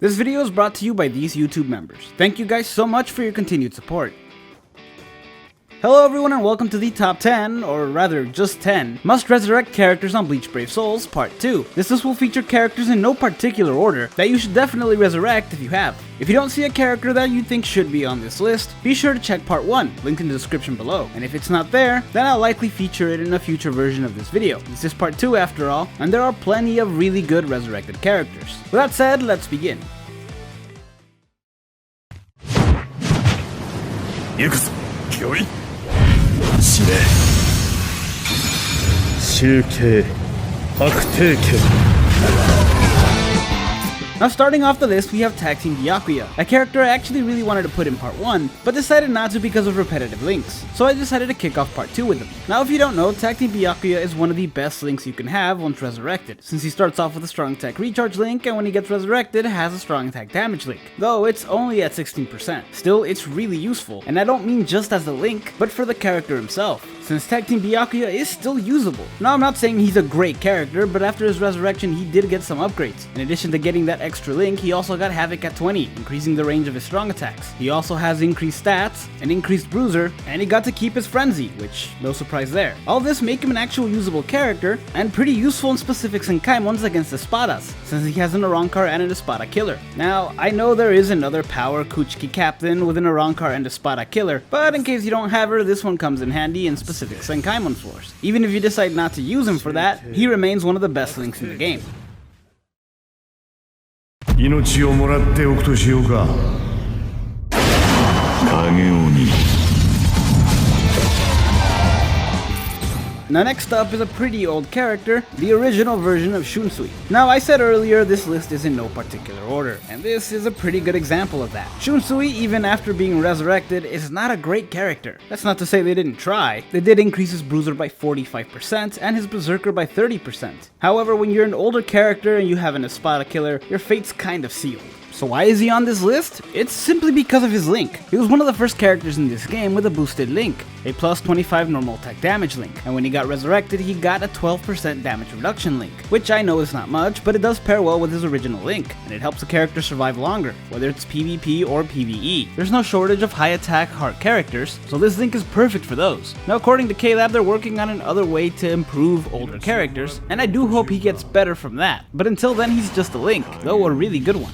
This video is brought to you by these YouTube members. Thank you guys so much for your continued support. Hello everyone and welcome to the top 10, or rather just 10, must resurrect characters on Bleach Brave Souls Part 2. This list will feature characters in no particular order that you should definitely resurrect if you have. If you don't see a character that you think should be on this list, be sure to check Part 1, linked in the description below. And if it's not there, then I'll likely feature it in a future version of this video. This is Part 2 after all, and there are plenty of really good resurrected characters. With that said, let's begin. Now starting off the list, we have Tag Team Byakuya, a character I actually really wanted to put in part 1, but decided not to because of repetitive links, so I decided to kick off part 2 with him. Now if you don't know, Tag Team Byakuya is one of the best links you can have once resurrected, since he starts off with a strong attack recharge link, and when he gets resurrected has a strong attack damage link, though it's only at 16%. Still, it's really useful, and I don't mean just as a link, but for the character himself, since Tag Team Byakuya is still usable. Now I'm not saying he's a great character, but after his resurrection he did get some upgrades. In addition to getting that extra link, he also got Havoc at 20, increasing the range of his strong attacks. He also has increased stats, an increased bruiser, and he got to keep his frenzy, which no surprise there. All this make him an actual usable character, and pretty useful in specific Senkaimons against Espadas, since he has an Arankar and an Espada killer. Now, I know there is another power Kuchiki captain with an Arankar and Espada killer, but in case you don't have her, this one comes in handy in specific Senkaimon floors. Even if you decide not to use him for that, he remains one of the best links in the game. Now next up is a pretty old character, the original version of Shunsui. Now I said earlier this list is in no particular order, and this is a pretty good example of that. Shunsui, even after being resurrected, is not a great character. That's not to say they didn't try. They did increase his bruiser by 45% and his berserker by 30%. However, when you're an older character and you have an Espada killer, your fate's kind of sealed. So why is he on this list? It's simply because of his link. He was one of the first characters in this game with a boosted link, a plus 25 normal attack damage link, and when he got resurrected he got a 12% damage reduction link, which I know is not much, but it does pair well with his original link, and it helps the character survive longer, whether it's PvP or PvE. There's no shortage of high attack heart characters, so this link is perfect for those. Now according to K-Lab, they're working on another way to improve older characters, and I do hope he gets better from that, but until then he's just a link, though a really good one.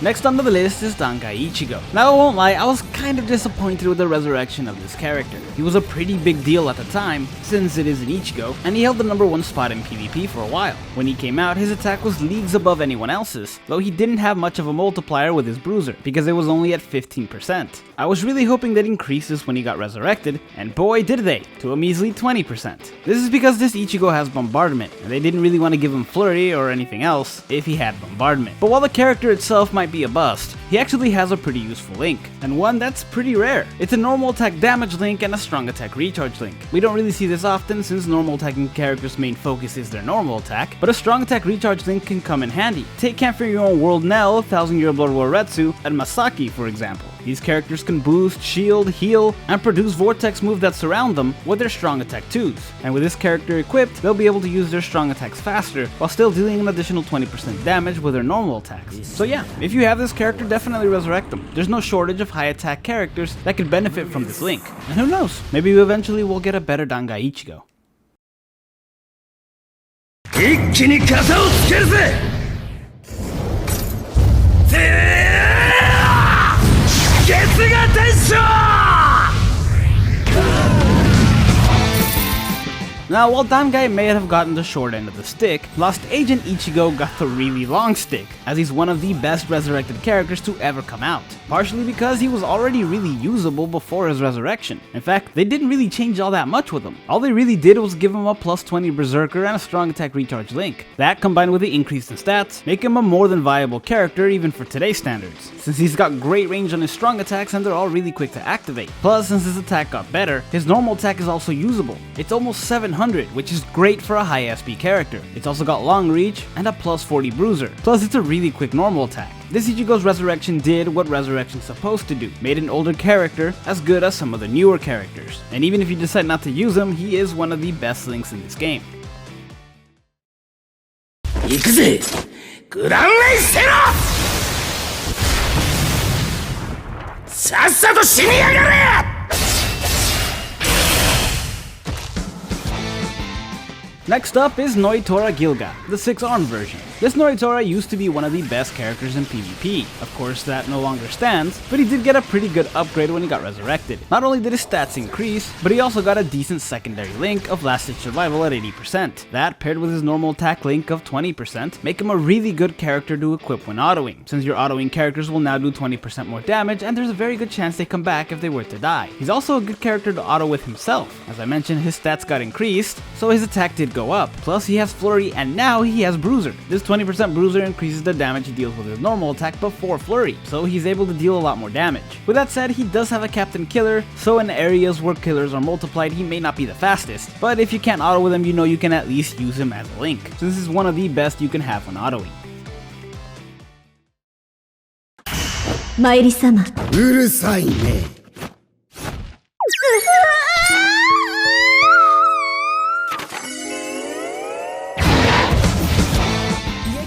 Next on the list is Ichigo. Now I won't lie, I was kind of disappointed with the resurrection of this character. He was a pretty big deal at the time, since it is an Ichigo, and he held the #1 spot in PvP for a while. When he came out, his attack was leagues above anyone else's, though he didn't have much of a multiplier with his bruiser, because it was only at 15%. I was really hoping they'd increase this when he got resurrected, and boy did they, to a measly 20%. This is because this Ichigo has bombardment, and they didn't really want to give him flurry or anything else if he had bombardment. But while the character itself might be a bust, he actually has a pretty useful link, and one that's pretty rare. It's a normal attack damage link and a strong attack recharge link. We don't really see this often since normal attacking characters' main focus is their normal attack, but a strong attack recharge link can come in handy. Take Can't Fear Your Own World Nell, 1000-Year Blood War Retsu, and Masaki for example. These characters can boost, shield, heal, and produce vortex moves that surround them with their strong attack 2s. And with this character equipped, they'll be able to use their strong attacks faster, while still dealing an additional 20% damage with their normal attacks. So yeah, if you have this character, definitely resurrect them. There's no shortage of high attack characters that could benefit from this link. And who knows, maybe eventually we'll get a better Ichigo. Now, while Dangai may have gotten the short end of the stick, Lost Agent Ichigo got the really long stick, as he's one of the best resurrected characters to ever come out, partially because he was already really usable before his resurrection. In fact, they didn't really change all that much with him. All they really did was give him a plus 20 berserker and a strong attack recharge link. That, combined with the increase in stats, make him a more than viable character even for today's standards, since he's got great range on his strong attacks and they're all really quick to activate. Plus, since his attack got better, his normal attack is also usable. It's almost 700 100, which is great for a high SP character. It's also got long reach and a plus 40 bruiser. Plus it's a really quick normal attack. This Ichigo's Resurrection did what Resurrection's supposed to do, made an older character as good as some of the newer characters. And even if you decide not to use him, he is one of the best links in this game. 行くぜグランレイせろさっさと死にやがれ Next up is Noritora Gilga, the 6-arm version. This Noritora used to be one of the best characters in PvP. Of course, that no longer stands, but he did get a pretty good upgrade when he got resurrected. Not only did his stats increase, but he also got a decent secondary link of last-ditch survival at 80%. That, paired with his normal attack link of 20%, make him a really good character to equip when autoing, since your autoing characters will now do 20% more damage, and there's a very good chance they come back if they were to die. He's also a good character to auto with himself. As I mentioned, his stats got increased, so his attack did go up. Plus he has Flurry and now he has Bruiser. This 20% Bruiser increases the damage he deals with his normal attack before Flurry, so he's able to deal a lot more damage. With that said, he does have a Captain Killer, so in areas where killers are multiplied he may not be the fastest, but if you can't auto with him, you know you can at least use him as a link. So this is one of the best you can have when autoing. マイリ様うるさいね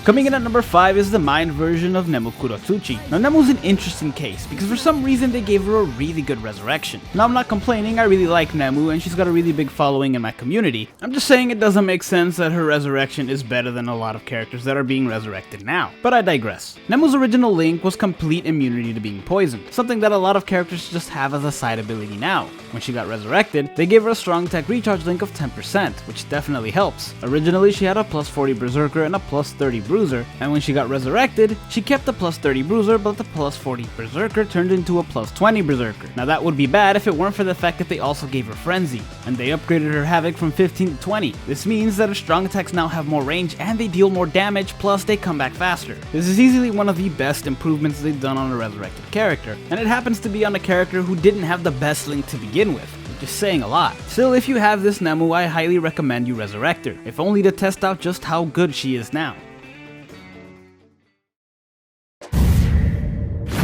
Coming in at number 5 is the mind version of Nemu Kurozuchi. Now Nemu's an interesting case, because for some reason they gave her a really good resurrection. Now I'm not complaining, I really like Nemu and she's got a really big following in my community. I'm just saying it doesn't make sense that her resurrection is better than a lot of characters that are being resurrected now. But I digress. Nemu's original link was complete immunity to being poisoned, something that a lot of characters just have as a side ability now. When she got resurrected, they gave her a strong attack recharge link of 10%, which definitely helps. Originally she had a plus 40 Berserker and a plus 30 Bruiser, and when she got resurrected, she kept the plus 30 Bruiser, but the plus 40 Berserker turned into a plus 20 Berserker. Now that would be bad if it weren't for the fact that they also gave her Frenzy, and they upgraded her Havoc from 15 to 20. This means that her strong attacks now have more range and they deal more damage, plus they come back faster. This is easily one of the best improvements they've done on a resurrected character, and it happens to be on a character who didn't have the best link to begin with. Just saying a lot. Still, if you have this Nemu, I highly recommend you resurrect her, if only to test out just how good she is now.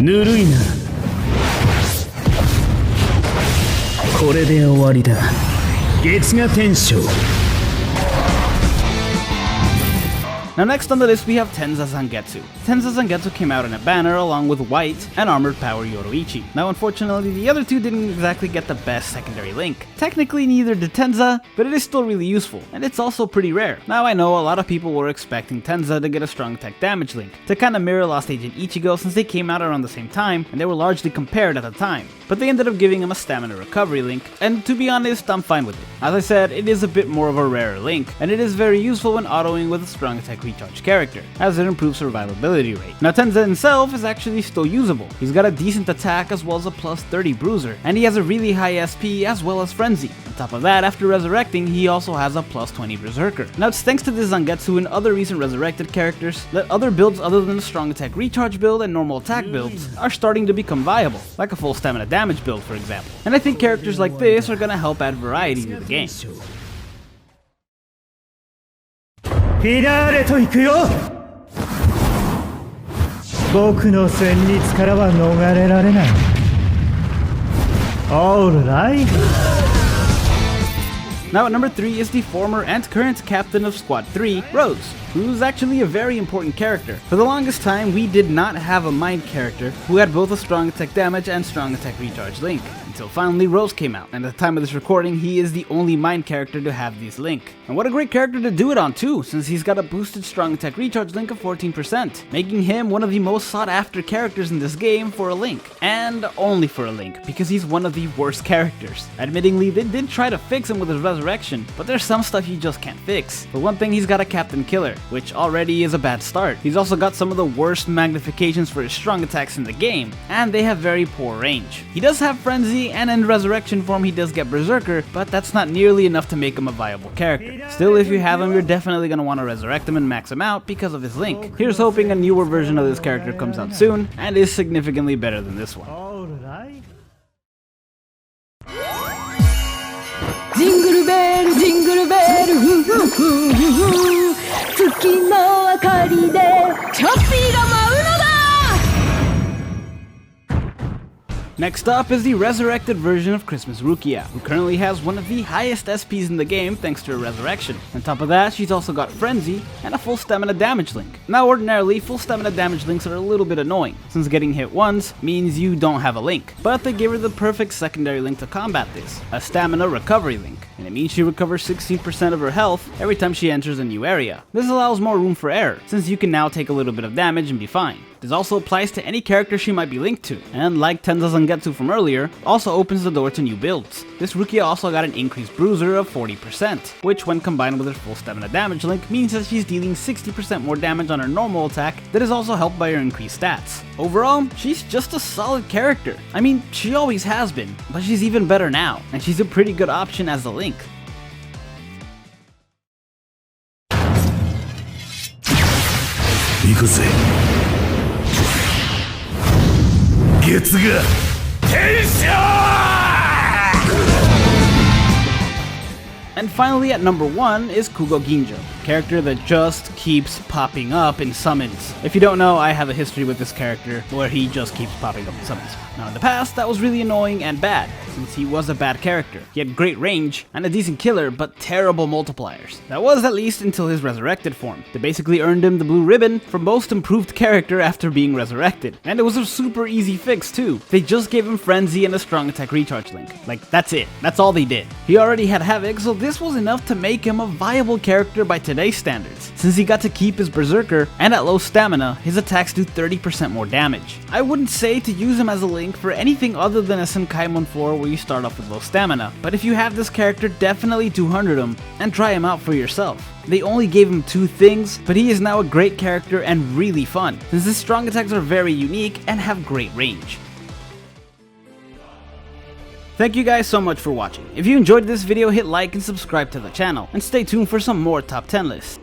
ぬるいなこれで終わりだ月が天章 Now next on the list we have Tenza Zangetsu. Tenza Zangetsu came out in a banner along with White and Armored Power Yoroichi. Now unfortunately the other two didn't exactly get the best secondary link. Technically neither did Tenza, but it is still really useful, and it's also pretty rare. Now I know a lot of people were expecting Tenza to get a strong attack damage link, to kinda mirror Lost Agent Ichigo since they came out around the same time, and they were largely compared at the time. But they ended up giving him a stamina recovery link, and to be honest, I'm fine with it. As I said, it is a bit more of a rarer link, and it is very useful when autoing with a strong attack recharge character, as it improves survivability rate. Now Tenza himself is actually still usable. He's got a decent attack as well as a plus 30 bruiser, and he has a really high SP as well as Frenzy. On top of that, after resurrecting, he also has a plus 20 berserker. Now it's thanks to this Zangetsu and other recent resurrected characters that other builds other than the strong attack recharge build and normal attack builds are starting to become viable, like a full stamina damage build for example. And I think characters like this are gonna help add variety to the game. フィナーレと行くよ僕の戦慄からは逃れられない Alright. Now at number 3 is the former and current captain of Squad 3, Rose, who's actually a very important character. For the longest time, we did not have a mind character who had both a strong attack damage and strong attack recharge link, until finally Rose came out, and at the time of this recording, he is the only mind character to have these link. And what a great character to do it on too, since he's got a boosted strong attack recharge link of 14%, making him one of the most sought after characters in this game for a link. And only for a link, because he's one of the worst characters. Admittingly, they did try to fix him with his resurrection, but there's some stuff you just can't fix. For one thing, he's got a Captain Killer, which already is a bad start. He's also got some of the worst magnifications for his strong attacks in the game, and they have very poor range. He does have Frenzy, and in resurrection form he does get Berserker, but that's not nearly enough to make him a viable character. Still, if you have him, you're definitely going to want to resurrect him and max him out because of his link. Here's hoping a newer version of this character comes out soon, and is significantly better than this one. Alright. Jingle bell, jingle bell. 月の明かりでチョッピーが舞うのだ。 Next up is the resurrected version of Christmas Rukia, who currently has one of the highest SPs in the game thanks to her resurrection. On top of that, she's also got Frenzy and a full stamina damage link. Now ordinarily, full stamina damage links are a little bit annoying, since getting hit once means you don't have a link. But they gave her the perfect secondary link to combat this, a stamina recovery link. And it means she recovers 16% of her health every time she enters a new area. This allows more room for error, since you can now take a little bit of damage and be fine. This also applies to any character she might be linked to, and like Tenza's Zangetsu from earlier, also opens the door to new builds. This Rukia also got an increased bruiser of 40%, which when combined with her full stamina damage link means that she's dealing 60% more damage on her normal attack that is also helped by her increased stats. Overall, she's just a solid character. I mean, she always has been, but she's even better now, and she's a pretty good option as a link. 行くぜ月が天使 And finally at number 1 is Kugo Ginjo, a character that just keeps popping up in summons. If you don't know, I have a history with this character where he just keeps popping up in summons. Now in the past, that was really annoying and bad, since he was a bad character. He had great range and a decent killer, but terrible multipliers. That was at least until his resurrected form. They basically earned him the blue ribbon for most improved character after being resurrected. And it was a super easy fix too. They just gave him Frenzy and a strong attack recharge link. Like, that's it. That's all they did. He already had Havoc, so this was enough to make him a viable character by today's standards, since he got to keep his Berserker, and at low stamina, his attacks do 30% more damage. I wouldn't say to use him as a link for anything other than a Senkaimon 4 where you start off with low stamina, but if you have this character, definitely 200 him, and try him out for yourself. They only gave him 2 things, but he is now a great character and really fun, since his strong attacks are very unique and have great range. Thank you guys so much for watching. If you enjoyed this video, hit like and subscribe to the channel, and stay tuned for some more top 10 lists.